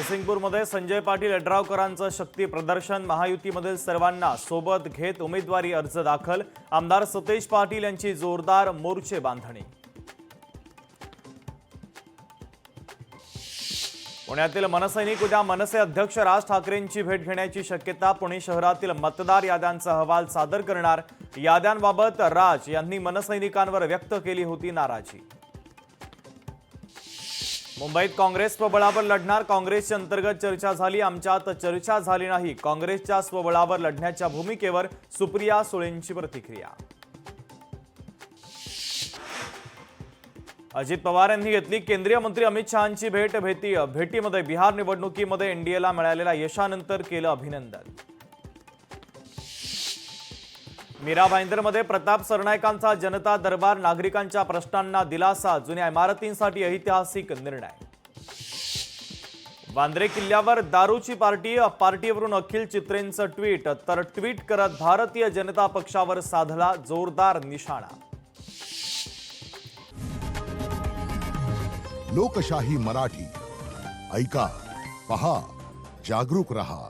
जयसिंगपूरमध्ये संजय पाटील यड्रावकरांचं शक्ती प्रदर्शन। महायुतीमधील सर्वांना सोबत घेत उमेदवारी अर्ज दाखल। आमदार सतेज पाटील यांची जोरदार मोर्चे बांधणी। पुण्यातील मनसैनिक उद्या मनसे अध्यक्ष राज ठाकरेंची भेट घेण्याची शक्यता। पुणे शहरातील मतदार याद्यांचा अहवाल सादर करणार। याद्यांबाबत राज यांनी मनसैनिकांवर व्यक्त केली होती नाराजी। मुंबईत काँग्रेस स्वबळावर लढणार। काँग्रेसच्या अंतर्गत चर्चा झाली, आमच्यात चर्चा झाली नाही। काँग्रेसच्या स्वबळावर लढण्याच्या भूमिकेवर सुप्रिया सुळेंची प्रतिक्रिया। अजित पवार यांनी घेतली केंद्रीय मंत्री अमित शहांची भेट। भेटीमध्ये बिहार निवडणुकीमध्ये एनडीएला मिळालेल्या यशानंतर केलं अभिनंदन। मीरा भाईंदरमध्ये प्रताप सरनाईकांचा जनता दरबार। नागरिकांच्या प्रश्नांना दिलासा। जुन्या इमारतींसाठी ऐतिहासिक निर्णय। वांद्रे किल्ल्यावर दारूची पार्टीवरून अखिल चित्रेंचं ट्विट। तर ट्विट करत भारतीय जनता पक्षावर साधला जोरदार निशाणा। लोकशाही मराठी ऐका, पहा, जागरूक रहा।